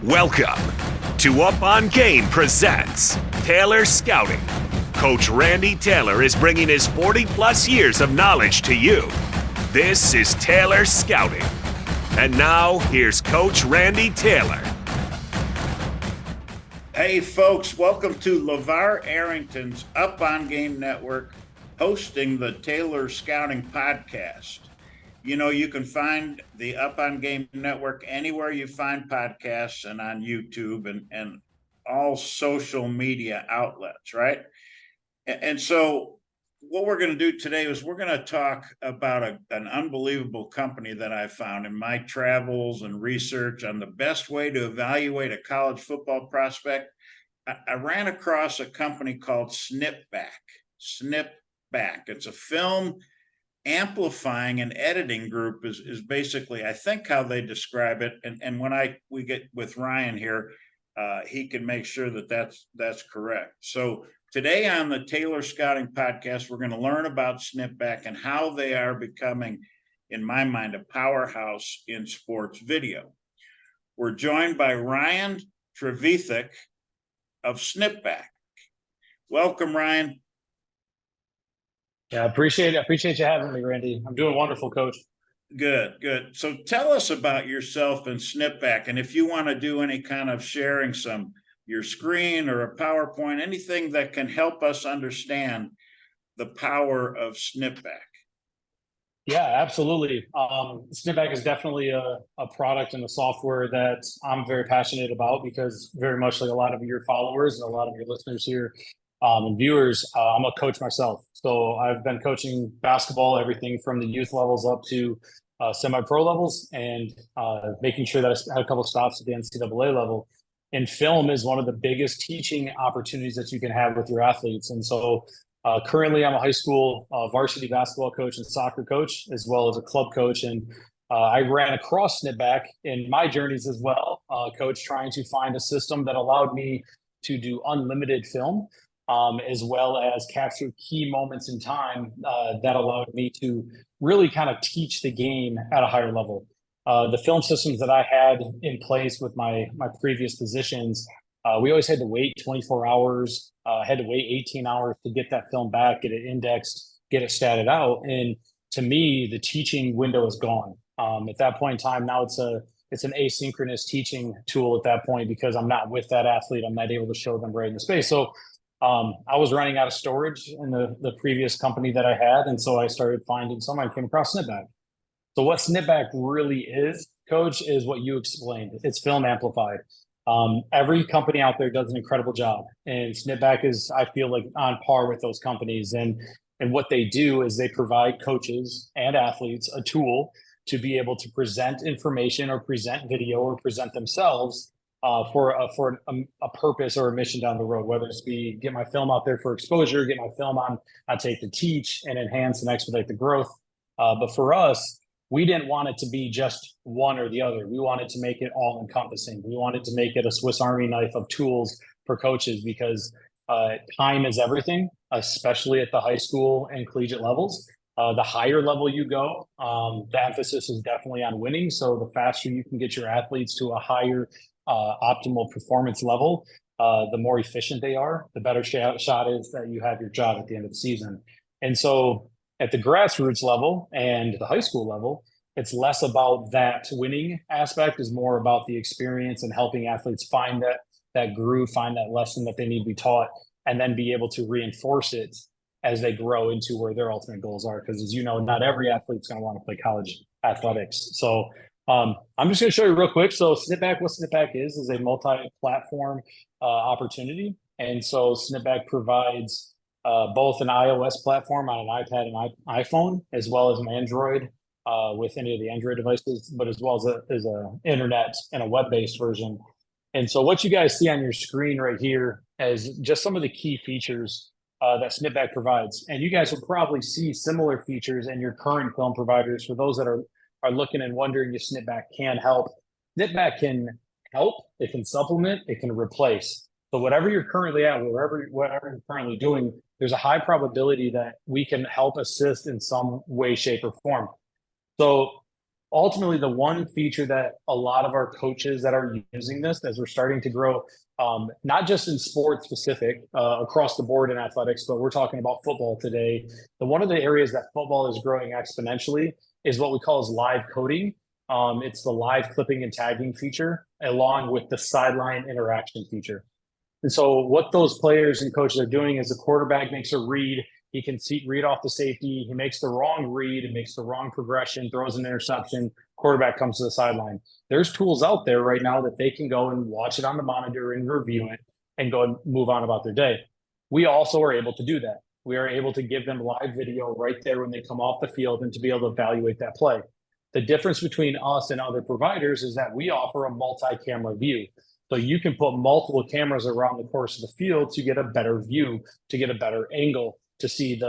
Welcome to Up on Game presents Taylor Scouting. Coach Randy Taylor is bringing his 40-plus years of knowledge to you. This is Taylor Scouting. And now, here's Coach Randy Taylor. Hey, folks, welcome to LeVar Arrington's Up on Game Network, hosting the Taylor Scouting Podcast. You know, you can find the Up on Game Network anywhere you find podcasts and on YouTube and all social media outlets, right? And so what we're going to do today is we're going to talk about an unbelievable company that I found in my travels and research on the best way to evaluate a college football prospect. I ran across a company called SNIPBACK. SNIPBACK. It's a film amplifying and editing group is basically, I think, how they describe it. And when we get with Ryan here, he can make sure that that's correct. So today on the Taylor Scouting Podcast, we're going to learn about SNIPBACK and how they are becoming, in my mind, a powerhouse in sports video. We're joined by Ryan Trevithick of SNIPBACK. Welcome, Ryan. Yeah, I appreciate it. I appreciate you having me, Randy. I'm doing wonderful, Coach. Good. So tell us about yourself and SNIPBACK, and if you want to do any kind of sharing your screen or a PowerPoint, anything that can help us understand the power of SNIPBACK. Yeah, absolutely. SNIPBACK is definitely a product and a software that I'm very passionate about because very much like a lot of your followers and a lot of your listeners here and viewers, I'm a coach myself. So I've been coaching basketball, everything from the youth levels up to semi-pro levels, and making sure that I had a couple of stops at the NCAA level. And film is one of the biggest teaching opportunities that you can have with your athletes. And so currently I'm a high school varsity basketball coach and soccer coach, as well as a club coach. And I ran across SNIPBACK in my journeys as well, Coach, trying to find a system that allowed me to do unlimited film, as well as capture key moments in time that allowed me to really kind of teach the game at a higher level. The film systems that I had in place with my previous positions, we always had to wait 24 hours, had to wait 18 hours to get that film back, get it indexed, get it statted out. And to me, the teaching window is gone. At that point in time, now it's an asynchronous teaching tool at that point because I'm not with that athlete. I'm not able to show them right in the space. So I was running out of storage in the previous company that I had. And so I started finding someone. I came across SNIPBACK. So what SNIPBACK really is, Coach, is what you explained. It's film amplified. Every company out there does an incredible job. And SNIPBACK is, I feel like, on par with those companies. And what they do is they provide coaches and athletes a tool to be able to present information or present video or present themselves for a purpose or a mission down the road, whether it's get my film out there for exposure, get my film on tape to teach and enhance and expedite the growth. But for us, we didn't want it to be just one or the other. We wanted to make it all encompassing. We wanted to make it a Swiss Army knife of tools for coaches because time is everything, especially at the high school and collegiate levels. The higher level you go, the emphasis is definitely on winning. So the faster you can get your athletes to a higher optimal performance level, the more efficient they are, the better shot is that you have your job at the end of the season. And so at the grassroots level and the high school level, it's less about that winning aspect, is more about the experience and helping athletes find that groove, find that lesson that they need to be taught, and then be able to reinforce it as they grow into where their ultimate goals are. Because as you know, not every athlete's going to want to play college athletics. So I'm just going to show you real quick. So SNIPBACK, what SNIPBACK is a multi-platform opportunity. And so SNIPBACK provides both an iOS platform on an iPad and iPhone, as well as an Android with any of the Android devices, but as well as a internet and a web-based version. And so what you guys see on your screen right here is just some of the key features that SNIPBACK provides. And you guys will probably see similar features in your current film providers. For those that are looking and wondering if SNIPBACK can help, SNIPBACK can help, it can supplement, it can replace. So whatever you're currently at, whatever you're currently doing, there's a high probability that we can help assist in some way, shape, or form. So Ultimately, the one feature that a lot of our coaches that are using this, as we're starting to grow, not just in sports specific, across the board in athletics, but we're talking about football today. One of the areas that football is growing exponentially is what we call as live coding. It's the live clipping and tagging feature, along with the sideline interaction feature. And so what those players and coaches are doing is the quarterback makes a read. He can read off the safety. He makes the wrong read and makes the wrong progression, throws an interception. Quarterback comes to the sideline. There's tools out there right now that they can go and watch it on the monitor and review it and go and move on about their day. We also are able to do that. We are able to give them live video right there when they come off the field and to be able to evaluate that play. The difference between us and other providers is that we offer a multi-camera view. So you can put multiple cameras around the course of the field to get a better view, to get a better angle, to see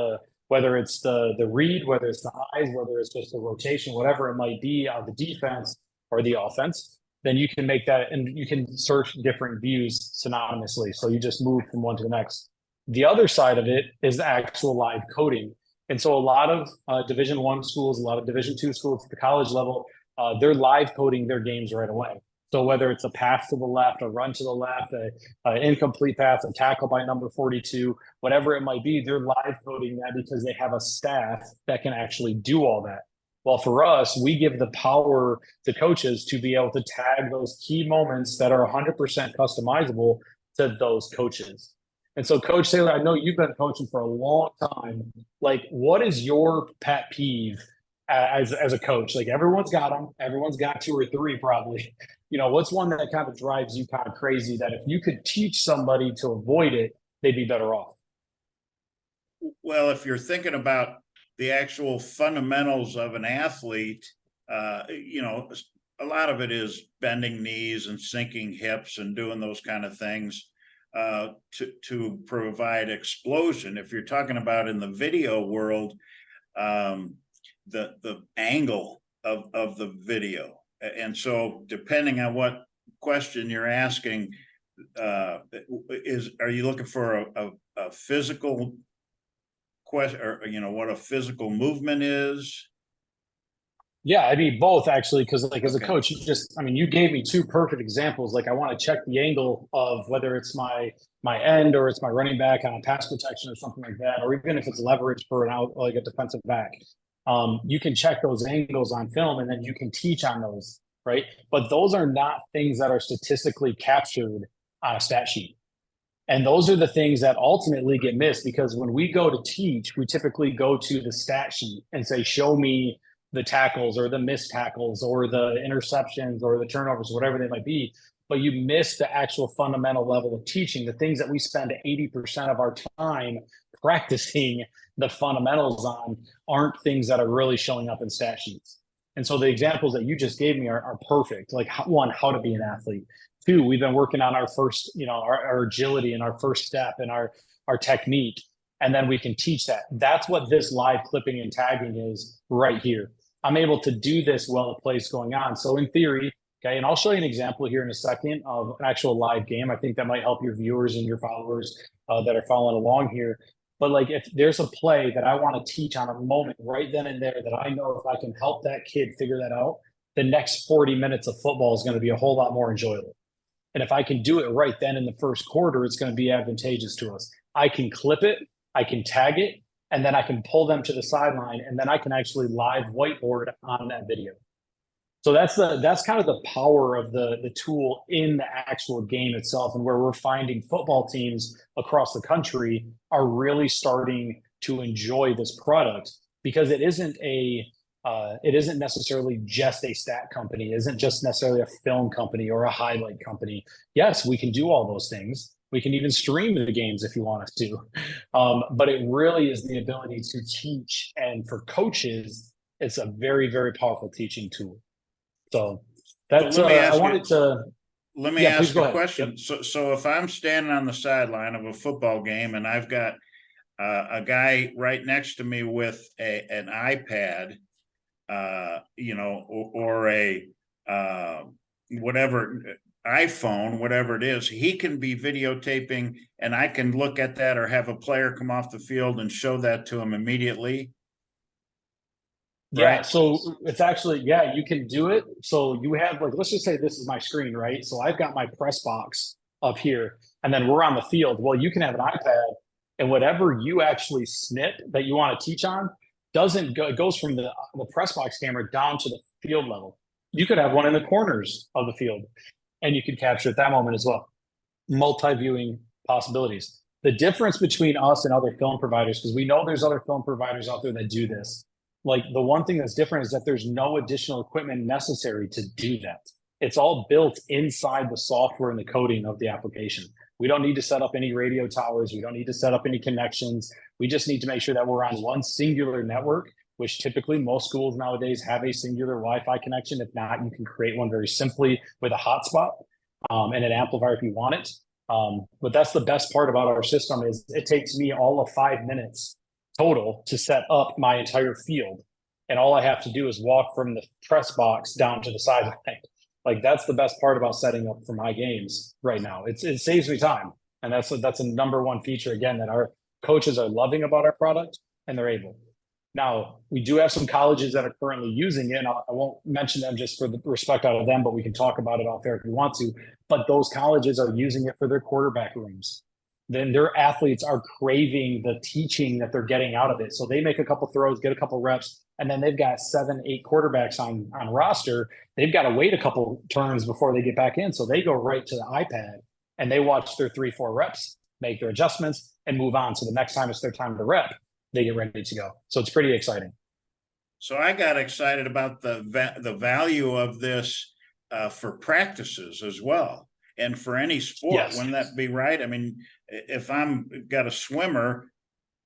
whether it's the read, whether it's the eyes, whether it's just the rotation, whatever it might be on the defense or the offense. Then you can make that, and you can search different views synonymously. So you just move from one to the next. The other side of it is the actual live coding. And so a lot of Division I schools, a lot of Division II schools at the college level, they're live coding their games right away. So whether it's a pass to the left, a run to the left, an incomplete pass, a tackle by number 42, whatever it might be, they're live coding that because they have a staff that can actually do all that. Well, for us, we give the power to coaches to be able to tag those key moments that are 100% customizable to those coaches. And so, Coach Taylor, I know you've been coaching for a long time. Like, what is your pet peeve as a coach? Like, everyone's got them. Everyone's got two or three probably. What's one that kind of drives you kind of crazy that if you could teach somebody to avoid it, they'd be better off? Well, if you're thinking about the actual fundamentals of an athlete, a lot of it is bending knees and sinking hips and doing those kind of things to provide explosion. If you're talking about in the video world, the angle of the video. And so depending on what question you're asking, are you looking for a physical question, or what a physical movement is? Yeah, I mean both actually, because as a coach, you gave me two perfect examples. Like I want to check the angle of whether it's my end or it's my running back on a pass protection or something like that, or even if it's leverage for an out like a defensive back. You can check those angles on film and then you can teach on those, right? But those are not things that are statistically captured on a stat sheet. And those are the things that ultimately get missed because when we go to teach, we typically go to the stat sheet and say, show me the tackles or the missed tackles or the interceptions or the turnovers, whatever they might be. But you miss the actual fundamental level of teaching, the things that we spend 80% of our time practicing the fundamentals on aren't things that are really showing up in stat sheets. And so the examples that you just gave me are perfect. Like one, how to be an athlete. Two, we've been working on our first, our agility and our first step and our technique. And then we can teach that. That's what this live clipping and tagging is right here. I'm able to do this while the play's going on. So in theory, okay, and I'll show you an example here in a second of an actual live game. I think that might help your viewers and your followers that are following along here. But like if there's a play that I want to teach on a moment right then and there that I know if I can help that kid figure that out, the next 40 minutes of football is going to be a whole lot more enjoyable. And if I can do it right then in the first quarter, it's going to be advantageous to us. I can clip it, I can tag it, and then I can pull them to the sideline, and then I can actually live whiteboard on that video. So that's kind of the power of the tool in the actual game itself, and where we're finding football teams across the country are really starting to enjoy this product because it isn't necessarily just a stat company, it isn't just necessarily a film company or a highlight company. Yes, we can do all those things. We can even stream the games if you want us to. But it really is the ability to teach. And for coaches, it's a very, very powerful teaching tool. So that's, let me ask you a question. Yep. So if I'm standing on the sideline of a football game and I've got a guy right next to me with an iPad, or a whatever iPhone, whatever it is, he can be videotaping and I can look at that or have a player come off the field and show that to him immediately. Yeah, right? so it's actually, yeah, you can do it. So you have like, let's just say this is my screen, right? So I've got my press box up here, and then we're on the field. Well, you can have an iPad, and whatever you actually snip that you want to teach on doesn't go, it goes from the press box camera down to the field level. You could have one in the corners of the field, and you could capture at that moment as well. Multi-viewing possibilities. The difference between us and other film providers, because we know there's other film providers out there that do this, like the one thing that's different is that there's no additional equipment necessary to do that. It's all built inside the software and the coding of the application. We don't need to set up any radio towers. We don't need to set up any connections. We just need to make sure that we're on one singular network, which typically most schools nowadays have a singular Wi-Fi connection. If not, you can create one very simply with a hotspot and an amplifier if you want it. But that's the best part about our system is it takes me all of 5 minutes total to set up my entire field. And all I have to do is walk from the press box down to the sideline. Like that's the best part about setting up for my games right now. It saves me time. And that's a number one feature, again, that our coaches are loving about our product, and they're able. Now, we do have some colleges that are currently using it, and I won't mention them just for the respect out of them, but we can talk about it off air if you want to. But those colleges are using it for their quarterback rooms. Then their athletes are craving the teaching that they're getting out of it. So they make a couple throws, get a couple reps, and then they've got 7, 8 quarterbacks on roster. They've got to wait a couple turns before they get back in. So they go right to the iPad and they watch their 3, 4 reps, make their adjustments, and move on. So the next time it's their time to rep, they get ready to go. So it's pretty exciting. So I got excited about the value of this for practices as well, and for any sport. Yes. Wouldn't that be right? I mean, if I'm got a swimmer,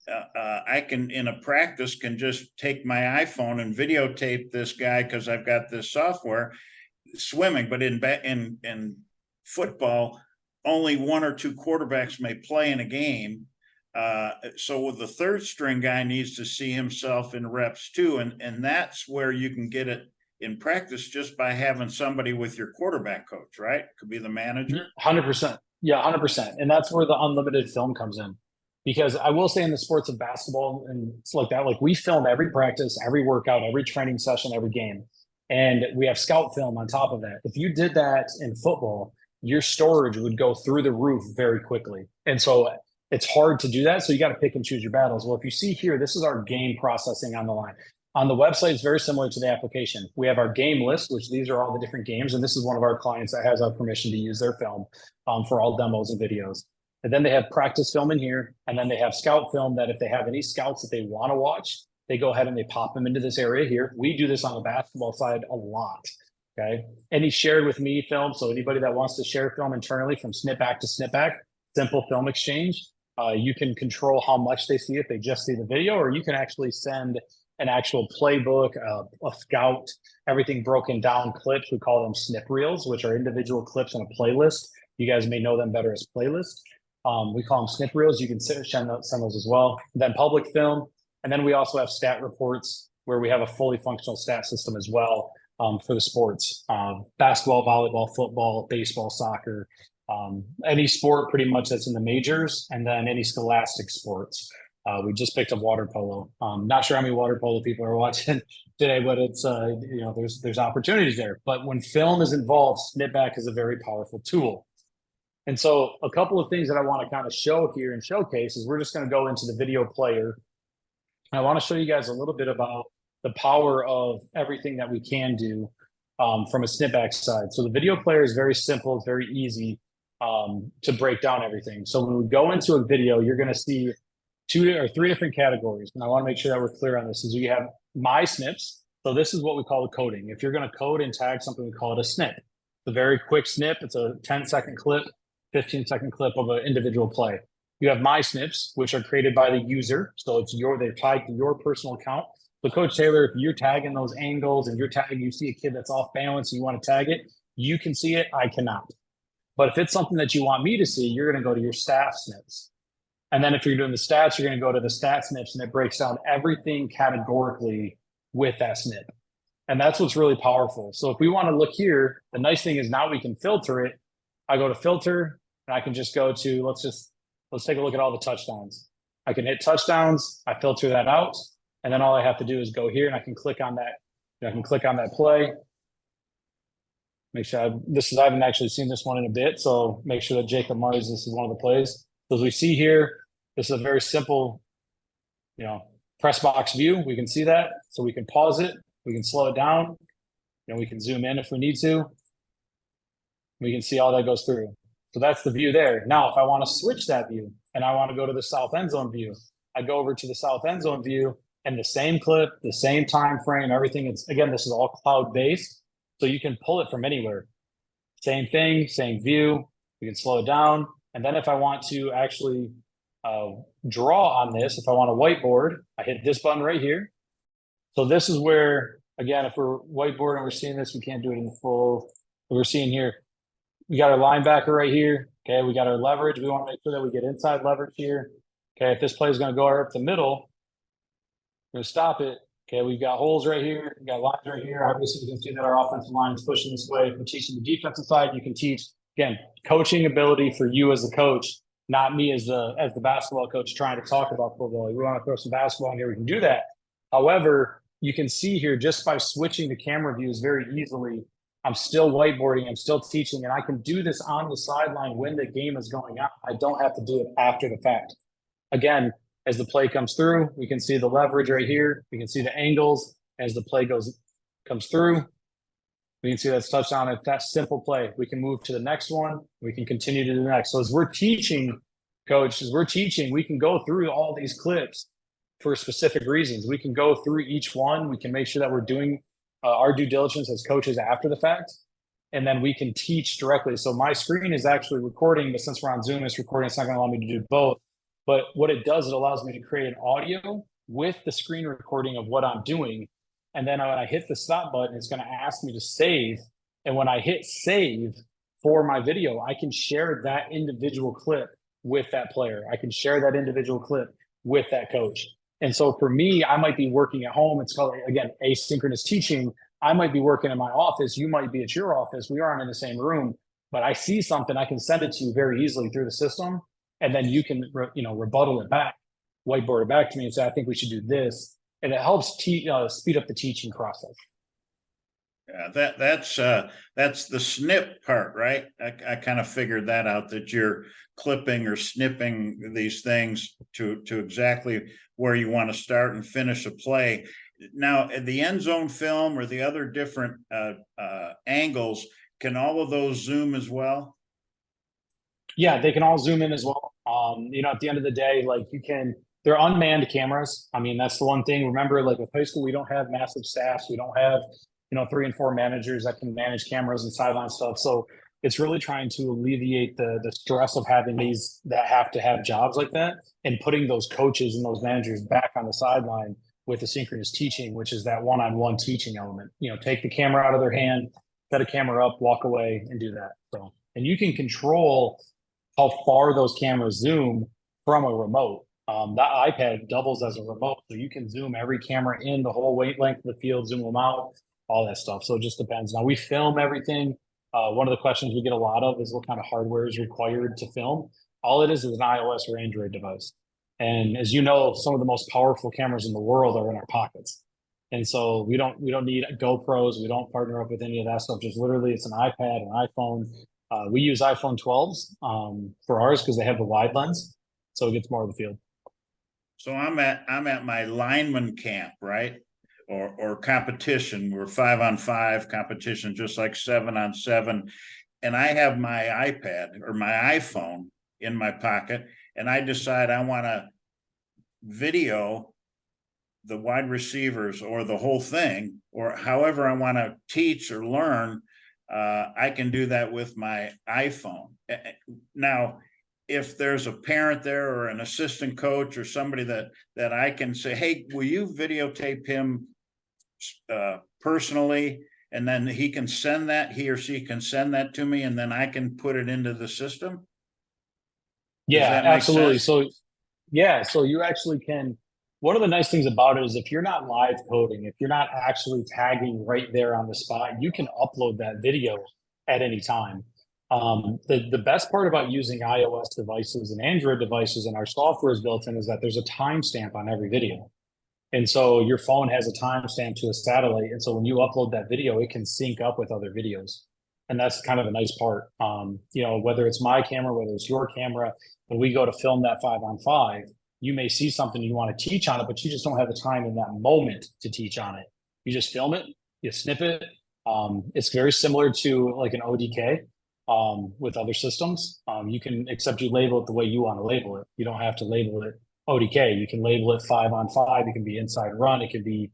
I can in a practice can just take my iPhone and videotape this guy because I've got this software swimming. But in football, only 1 or 2 quarterbacks may play in a game. So the third string guy needs to see himself in reps too. And that's where you can get it in practice just by having somebody with your quarterback coach, right? Could be the manager. 100%. Yeah, 100%. And that's where the unlimited film comes in. Because I will say in the sports of basketball and it's like that, like we film every practice, every workout, every training session, every game. And we have scout film on top of that. If you did that in football, your storage would go through the roof very quickly. And so it's hard to do that. So you got to pick and choose your battles. Well, if you see here, this is our game processing on the line. On the website, it's very similar to the application. We have our game list, which these are all the different games. And this is one of our clients that has our permission to use their film for all demos and videos. And then they have practice film in here. And then they have scout film that if they have any scouts that they want to watch, they go ahead and they pop them into this area here. We do this on the basketball side a lot. Okay. Any shared with me film. So anybody that wants to share film internally from SNIPBACK to SNIPBACK, simple film exchange. You can control how much they see if they just see the video, or you can actually send an actual playbook, a scout, everything broken down clips. We call them snip reels, which are individual clips in a playlist. You guys may know them better as playlists. We call them snip reels. You can send those as well. Then public film. And then we also have stat reports where we have a fully functional stat system as well for the sports, basketball, volleyball, football, baseball, soccer, any sport pretty much that's in the majors, and then any scholastic sports. We just picked up water polo. Not sure how many water polo people are watching today, but it's there's opportunities there. But when film is involved, SNIPBACK is a very powerful tool. And so a couple of things that I want to kind of show here and showcase is we're just going to go into the video player. And I want to show you guys a little bit about the power of everything that we can do from a SNIPBACK side. So the video player is very simple. It's very easy to break down everything. So when we go into a video, you're going to see 2 or 3 different categories. And I want to make sure that we're clear on this. Is you have my snips. So this is what we call the coding. If you're going to code and tag something, we call it a snip. It's a very quick snip. It's a 10-second clip, 15-second clip of an individual play. You have my snips, which are created by the user. So they're tied to your personal account. So Coach Taylor, if you're tagging those angles and you see a kid that's off balance and you want to tag it, you can see it. I cannot. But if it's something that you want me to see, you're going to go to your staff snips. And then if you're doing the stats, you're going to go to the stat snips, and it breaks down everything categorically with that snip. And that's what's really powerful. So if we want to look here, the nice thing is now we can filter it. I go to filter, and I can just go to, let's take a look at all the touchdowns. I can hit touchdowns. I filter that out. And then all I have to do is go here and I can click on that. I can click on that play. Make sure I haven't actually seen this one in a bit. So make sure that Jacob Mars, this is one of the plays. So as we see here, this is a very simple, press box view. We can see that. So we can pause it. We can slow it down. We can zoom in if we need to. We can see all that goes through. So that's the view there. Now, if I want to switch that view and I want to go to the south end zone view, I go over to the south end zone view and the same clip, the same time frame, everything. Again, this is all cloud-based, so you can pull it from anywhere. Same thing, same view. We can slow it down. And then if I want to actually draw on this, if I want a whiteboard, I hit this button right here. So this is where, again, if we're whiteboard and we're seeing this, we can't do it in full. We're seeing here, we got our linebacker right here. Okay, we got our leverage. We want to make sure that we get inside leverage here. Okay, if this play is going to go up the middle, we're going to stop it. Okay, we've got holes right here. We've got lines right here. Obviously, you can see that our offensive line is pushing this way. If we're teaching the defensive side, you can teach, again, coaching ability for you as the coach, not me as the basketball coach trying to talk about football. We want to throw some basketball in here, we can do that. However, you can see here just by switching the camera views very easily, I'm still whiteboarding, I'm still teaching, and I can do this on the sideline when the game is going on. I don't have to do it after the fact. Again, as the play comes through, we can see the leverage right here. We can see the angles as the play comes through. We can see that's touchdown. It's that simple play. We can move to the next one. We can continue to the next. So as we're teaching, coach, we can go through all these clips for specific reasons. We can go through each one. We can make sure that we're doing our due diligence as coaches after the fact. And then we can teach directly. So my screen is actually recording, but since we're on Zoom, it's recording. It's not going to allow me to do both. But what it does, it allows me to create an audio with the screen recording of what I'm doing. And then when I hit the stop button, it's going to ask me to save. And when I hit save for my video, I can share that individual clip with that player. I can share that individual clip with that coach. And so for me, I might be working at home. It's called, again, asynchronous teaching. I might be working in my office. You might be at your office. We aren't in the same room, but I see something, I can send it to you very easily through the system. And then you can, rebuttal it back, whiteboard it back to me and say, I think we should do this. And it helps speed up the teaching process. Yeah, that's the snip part, right? I kind of figured that out, that you're clipping or snipping these things to exactly where you want to start and finish a play. Now, the end zone film or the other different angles, can all of those zoom as well? Yeah, they can all zoom in as well. At the end of the day, they're unmanned cameras. I mean, that's the one thing. Remember, with high school, we don't have massive staffs. We don't have, 3 and 4 managers that can manage cameras and sideline stuff. So it's really trying to alleviate the stress of having these that have to have jobs like that and putting those coaches and those managers back on the sideline with asynchronous teaching, which is that one-on-one teaching element. Take the camera out of their hand, set a camera up, walk away, and do that. So, and you can control how far those cameras zoom from a remote. That iPad doubles as a remote, so you can zoom every camera in the whole length of the field, zoom them out, all that stuff. So it just depends. Now we film everything. One of the questions we get a lot of is what kind of hardware is required to film. All it is an iOS or Android device. And as you know, some of the most powerful cameras in the world are in our pockets. And so we don't need GoPros. We don't partner up with any of that stuff. Just literally, it's an iPad, an iPhone. We use iPhone 12s for ours because they have the wide lens, so it gets more of the field. So I'm at my lineman camp, right? Or competition. We're 5-on-5 competition, just like 7-on-7. And I have my iPad or my iPhone in my pocket, and I decide I want to video the wide receivers or the whole thing, or however I want to teach or learn. I can do that with my iPhone. Now, if there's a parent there or an assistant coach or somebody that I can say, hey, will you videotape him personally? And then he or she can send that to me, and then I can put it into the system? Yeah, absolutely. So you actually can. One of the nice things about it is if you're not live coding, if you're not actually tagging right there on the spot, you can upload that video at any time. The best part about using iOS devices and Android devices, and our software is built in, is that there's a timestamp on every video. And so your phone has a timestamp to a satellite. And so when you upload that video, it can sync up with other videos. And that's kind of a nice part. Whether it's my camera, whether it's your camera, when we go to film that 5-on-5, you may see something you want to teach on it, but you just don't have the time in that moment to teach on it. You just film it, you snip it. It's very similar to like an ODK with other systems. Except you label it the way you want to label it. You don't have to label it ODK. You can label it 5-on-5. It can be inside run. It could be,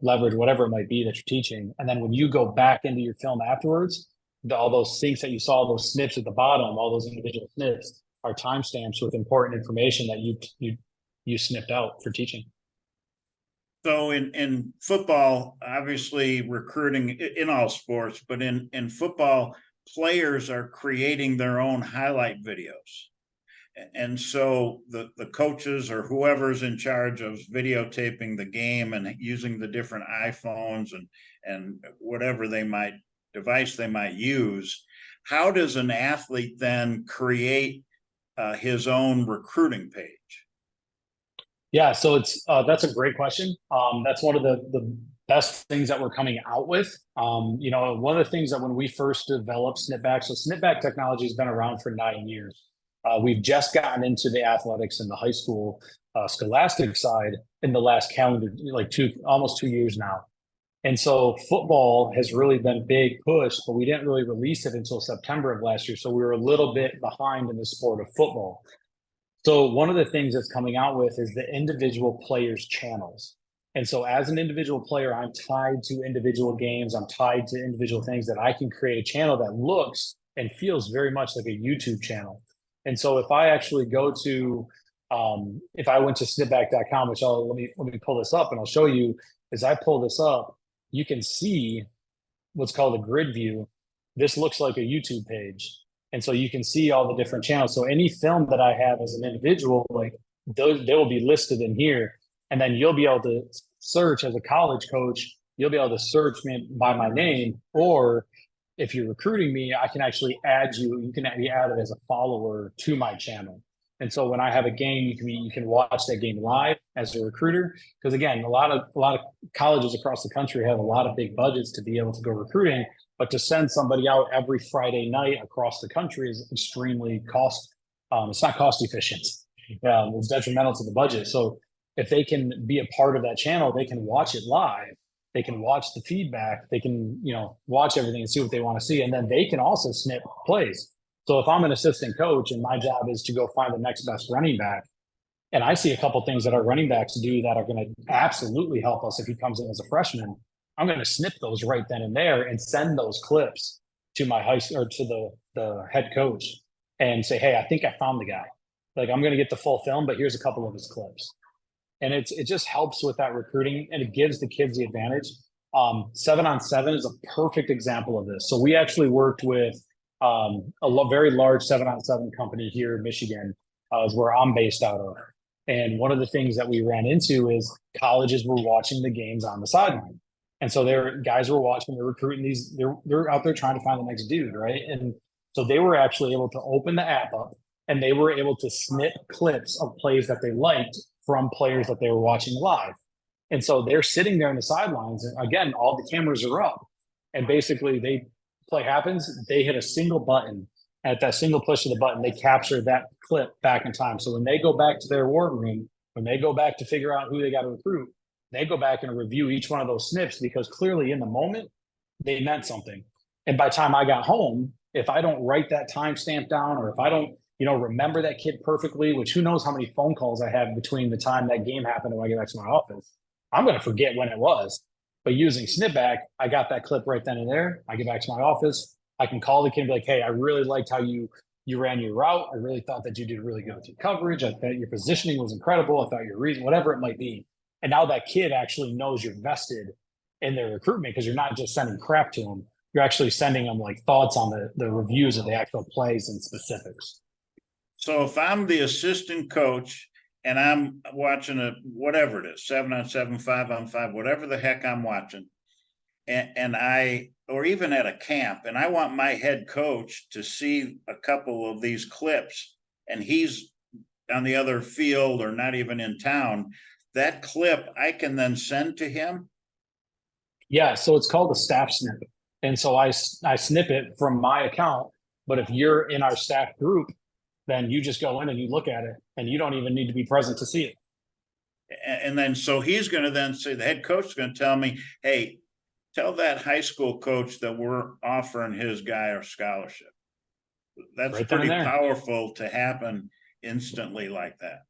leverage, whatever it might be that you're teaching. And then when you go back into your film afterwards, all those syncs that you saw, those snips at the bottom, all those individual snips are timestamps with important information that you snipped out for teaching. So in football, obviously recruiting in all sports, but in football, players are creating their own highlight videos. And so the coaches or whoever's in charge of videotaping the game and using the different iPhones and whatever device they might use, how does an athlete then create his own recruiting page? Yeah, so that's a great question. That's one of the best things that we're coming out with. One of the things that when we first developed SNIPBACK, so SNIPBACK technology has been around for 9 years. We've just gotten into the athletics and the high school scholastic side in the last calendar, almost 2 years now. And so football has really been a big push, but we didn't really release it until September of last year. So we were a little bit behind in the sport of football. So one of the things that's coming out with is the individual players' channels. And so as an individual player, I'm tied to individual games. I'm tied to individual things that I can create a channel that looks and feels very much like a YouTube channel. And so if I actually go to, if I went to snipback.com, which let me pull this up and I'll show you, as I pull this up, you can see what's called a grid view. This looks like a YouTube page. And so you can see all the different channels. So any film that I have as an individual, they will be listed in here. And then you'll be able to search as a college coach, you'll be able to search me by my name. Or if you're recruiting me, I can actually add you. You can be added as a follower to my channel. And so when I have a game, you can watch that game live as a recruiter. Because again, a lot of colleges across the country have a lot of big budgets to be able to go recruiting, but to send somebody out every Friday night across the country is extremely it's not cost efficient. It's detrimental to the budget. So if they can be a part of that channel, they can watch it live. They can watch the feedback. They can, watch everything and see what they want to see. And then they can also snip plays. So if I'm an assistant coach and my job is to go find the next best running back, and I see a couple things that our running backs do that are going to absolutely help us if he comes in as a freshman, I'm going to snip those right then and there and send those clips to my to the head coach and say, hey, I think I found the guy. I'm going to get the full film, but here's a couple of his clips. And it just helps with that recruiting, and it gives the kids the advantage. 7-on-7 is a perfect example of this. So we actually worked with a very large 7-on-7 company here in Michigan, is where I'm based out of. And one of the things that we ran into is colleges were watching the games on the sideline. And so guys were watching, they're recruiting they're out there trying to find the next dude, right? And so they were actually able to open the app up and they were able to snip clips of plays that they liked from players that they were watching live. And so they're sitting there on the sidelines. And again, all the cameras are up. And basically play happens, they hit a single button. At that single push of the button, they capture that clip back in time. So when they go back to their war room, when they go back to figure out who they got to recruit, they go back and review each one of those snips because clearly in the moment, they meant something. And by the time I got home, if I don't write that timestamp down or if I don't, remember that kid perfectly, which who knows how many phone calls I have between the time that game happened and when I get back to my office, I'm going to forget when it was. But using SNIPBACK, I got that clip right then and there. I get back to my office. I can call the kid and be like, hey, I really liked how you ran your route. I really thought that you did really good with your coverage. I thought your positioning was incredible. I thought your reason, whatever it might be. And now that kid actually knows you're vested in their recruitment because you're not just sending crap to them. You're actually sending them thoughts on the reviews of the actual plays and specifics. So if I'm the assistant coach and I'm watching whatever it is, 7-on-7, 5-on-5, whatever the heck I'm watching, or even at a camp, and I want my head coach to see a couple of these clips and he's on the other field or not even in town, that clip I can then send to him? Yeah, so it's called a staff snip. And so I snip it from my account. But if you're in our staff group, then you just go in and you look at it and you don't even need to be present to see it. And then, so he's going to then say, the head coach is going to tell me, hey, tell that high school coach that we're offering his guy a scholarship. That's Right pretty there. powerful to happen instantly like that.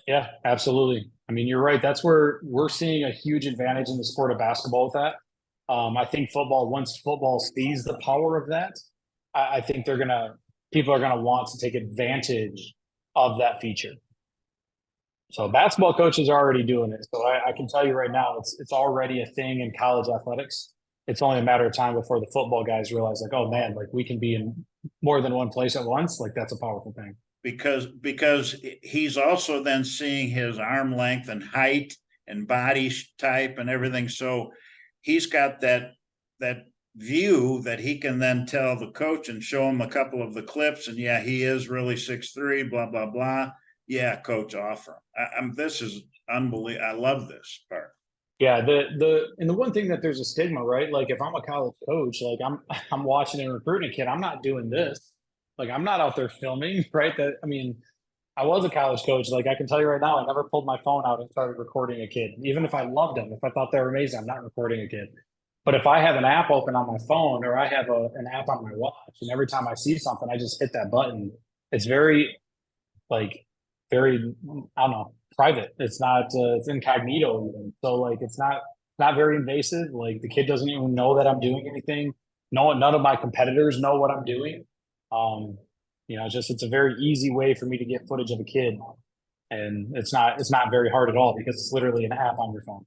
Yeah, absolutely. I mean, you're right. That's where we're seeing a huge advantage in the sport of basketball with that. I think once football sees the power of that, I think people are gonna want to take advantage of that feature. So basketball coaches are already doing it. So I can tell you right now, it's already a thing in college athletics. It's only a matter of time before the football guys realize, like, oh man, like we can be in more than one place at once. Like that's a powerful thing. Because he's also then seeing his arm length and height and body type and everything. So he's got that view that he can then tell the coach and show him a couple of the clips. And yeah, he is really 6'3", blah, blah, blah. Yeah, coach, offer him. This is unbelievable. I love this part. Yeah, the one thing that there's a stigma, right? Like if I'm a college coach, like I'm watching and recruiting a kid, I'm not doing this. Like I'm not out there filming, right? I was a college coach. Like I can tell you right now, I never pulled my phone out and started recording a kid. Even if I loved them, if I thought they were amazing, I'm not recording a kid. But if I have an app open on my phone or I have an app on my watch, and every time I see something, I just hit that button. It's very like very, I don't know, private. It's not it's incognito even. So like it's not very invasive. Like the kid doesn't even know that I'm doing anything. None of my competitors know what I'm doing. It's a very easy way for me to get footage of a kid. And it's not very hard at all because it's literally an app on your phone.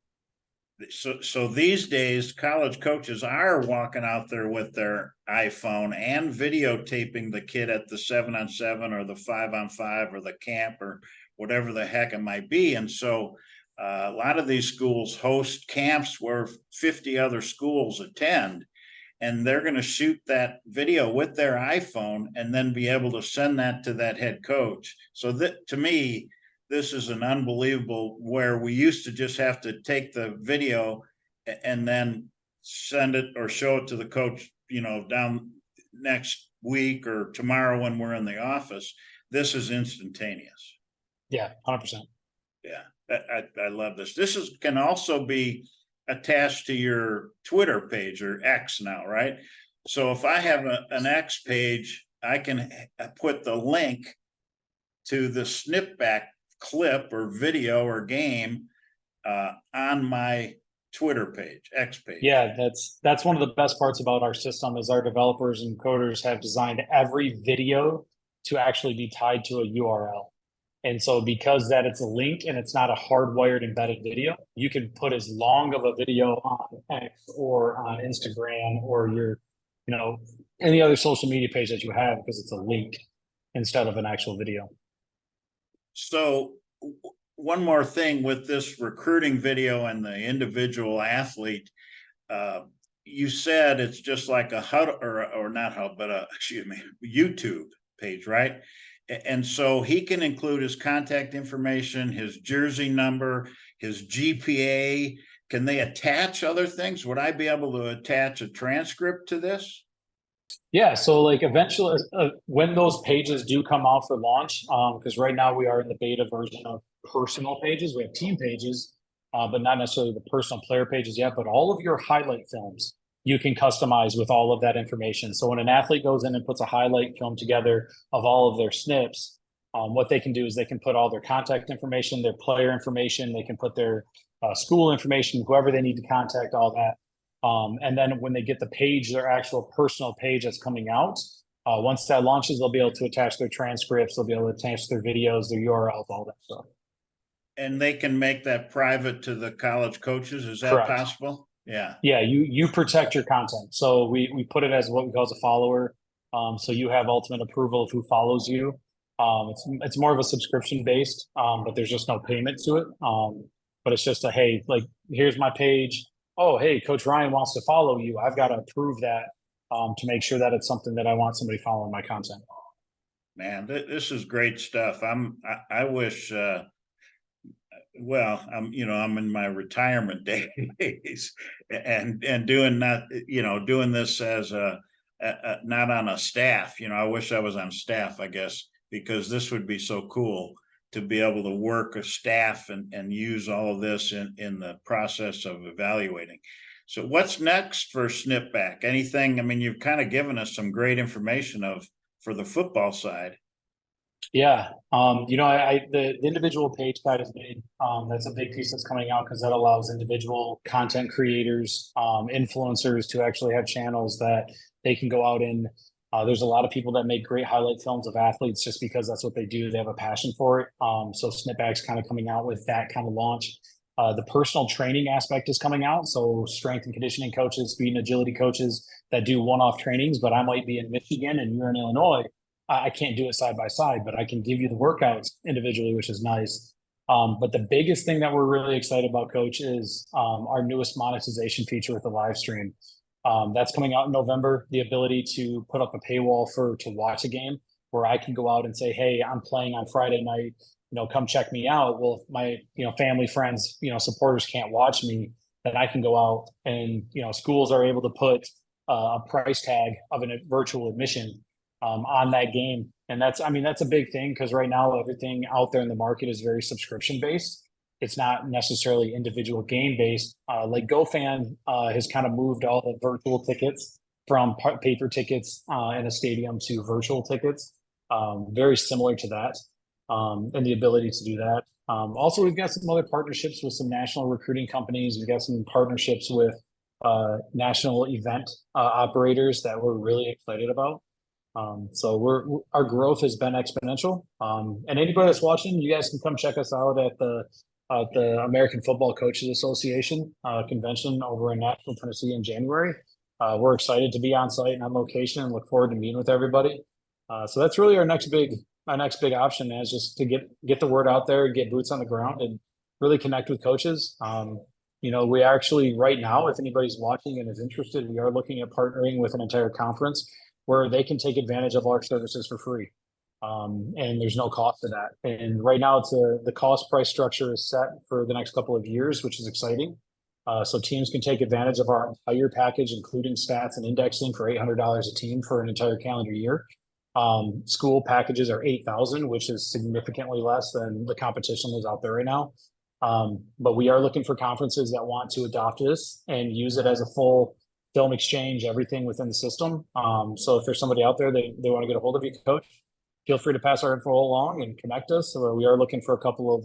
So these days, college coaches are walking out there with their iPhone and videotaping the kid at the 7-on-7 or the 5-on-5 or the camp or whatever the heck it might be. And so a lot of these schools host camps where 50 other schools attend, and they're going to shoot that video with their iPhone and then be able to send that to that head coach. So that, to me, this is an unbelievable, where we used to just have to take the video and then send it or show it to the coach, down next week or tomorrow when we're in the office. This is instantaneous. Yeah, 100%. Yeah, I love this. Can also be attached to your Twitter page or X now, right? So if I have an X page, I can put the link to the SNIPBACK clip or video or game on my Twitter page, X page. Yeah, that's one of the best parts about our system is our developers and coders have designed every video to actually be tied to a URL. And so because that it's a link and it's not a hardwired embedded video, you can put as long of a video on X or on Instagram or any other social media page that you have because it's a link instead of an actual video. So one more thing with this recruiting video and the individual athlete, you said it's just like a HUD or not HUD, but YouTube page, right? And so he can include his contact information, his jersey number, his GPA. Can they attach other things? Would I be able to attach a transcript to this? Yeah, so like eventually, when those pages do come out for launch, because right now we are in the beta version of personal pages. We have team pages, but not necessarily the personal player pages yet. But all of your highlight films you can customize with all of that information. So when an athlete goes in and puts a highlight film together of all of their snips, what they can do is they can put all their contact information, their player information, they can put their school information, whoever they need to contact, all that. And then when they get the page, their actual personal page that's coming out, once that launches, they'll be able to attach their transcripts, they'll be able to attach their videos, their URLs, all that stuff. And they can make that private to the college coaches. Is that Correct. possible? Yeah. Yeah, you protect your content. So we put it as what we call as a follower. So you have ultimate approval of who follows you. It's more of a subscription based, but there's just no payment to it. But it's just hey, like here's my page. Oh, hey, Coach Ryan wants to follow you. I've got to approve that to make sure that it's something that I want somebody following my content. Man, this is great stuff. I wish Well, I'm in my retirement days and doing that, doing this as not on a staff. I wish I was on staff, I guess, because this would be so cool to be able to work a staff and use all of this in the process of evaluating. So what's next for SNIPBACK? Anything? I mean, you've kind of given us some great information for the football side. Yeah. The individual page guide is made. That's a big piece that's coming out because that allows individual content creators, influencers to actually have channels that they can go out and there's a lot of people that make great highlight films of athletes just because that's what they do. They have a passion for it. So SNIPBACK's kind of coming out with that kind of launch. The personal training aspect is coming out. So strength and conditioning coaches, speed and agility coaches that do one-off trainings, but I might be in Michigan and you're in Illinois. I can't do it side by side, but I can give you the workouts individually, which is nice. But the biggest thing that we're really excited about, Coach, is our newest monetization feature with the live stream. That's coming out in November. The ability to put up a paywall to watch a game where I can go out and say, hey, I'm playing on Friday night, come check me out. Well, if my, family, friends, supporters can't watch me, then I can go out and, schools are able to put a price tag of a virtual admission on that game. And that's a big thing because right now everything out there in the market is very subscription based. It's not necessarily individual game based. Like GoFan has kind of moved all the virtual tickets from paper tickets in a stadium to virtual tickets. Very similar to that and the ability to do that. Also, we've got some other partnerships with some national recruiting companies. We've got some partnerships with national event operators that we're really excited about. So our growth has been exponential. And anybody that's watching, you guys can come check us out at the American Football Coaches Association convention over in Nashville, Tennessee in January. We're excited to be on site and on location and look forward to meeting with everybody. So that's really our next big option is just to get the word out there, get boots on the ground and really connect with coaches. We actually right now, if anybody's watching and is interested, we are looking at partnering with an entire conference where they can take advantage of our services for free. And there's no cost to that. And right now the cost price structure is set for the next couple of years, which is exciting. So teams can take advantage of our entire package, including stats and indexing for $800 a team for an entire calendar year. School packages are $8,000, which is significantly less than the competition is out there right now. But we are looking for conferences that want to adopt this and use it as a full film exchange, everything within the system. So if there's somebody out there, they want to get a hold of you, Coach, feel free to pass our info along and connect us. So we are looking for a couple of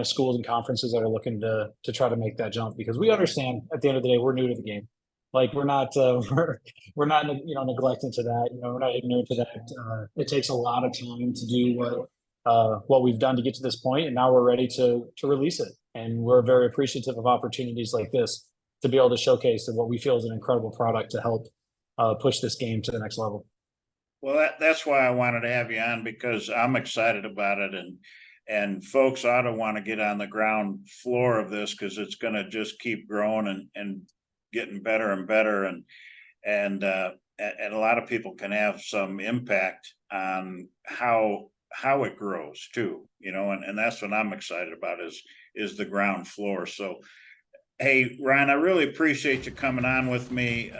schools and conferences that are looking to try to make that jump because we understand at the end of the day, we're new to the game. Like we're not neglecting to that. We're not ignorant to that. It takes a lot of time to do what we've done to get to this point, and now we're ready to release it. And we're very appreciative of opportunities like this to be able to showcase what we feel is an incredible product to help push this game to the next level. Well, that's why I wanted to have you on because I'm excited about it, and folks ought to want to get on the ground floor of this because it's going to just keep growing and getting better and better, and a lot of people can have some impact on how it grows too, and that's what I'm excited about is the ground floor. So. Hey, Ryan, I really appreciate you coming on with me.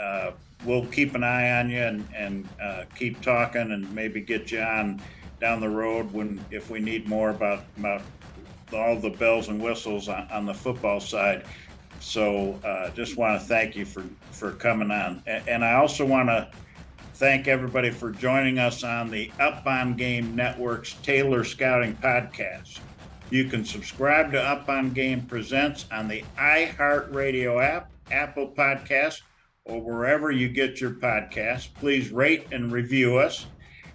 We'll keep an eye on you and keep talking and maybe get you on down the road if we need more about all the bells and whistles on the football side. So just want to thank you for coming on. And I also want to thank everybody for joining us on the Up On Game Network's Taylor Scouting Podcast. You can subscribe to Up On Game Presents on the iHeartRadio app, Apple Podcasts, or wherever you get your podcasts. Please rate and review us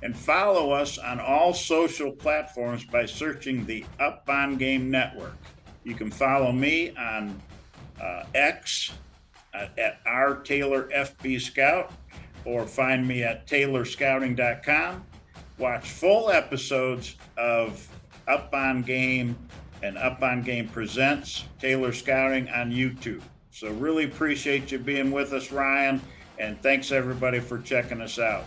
and follow us on all social platforms by searching the Up On Game Network. You can follow me on X at @RTaylorFBScout or find me at taylorscouting.com. Watch full episodes of Up On Game and Up On Game Presents Taylor Scouting on YouTube. So really appreciate you being with us, Ryan, and thanks everybody for checking us out.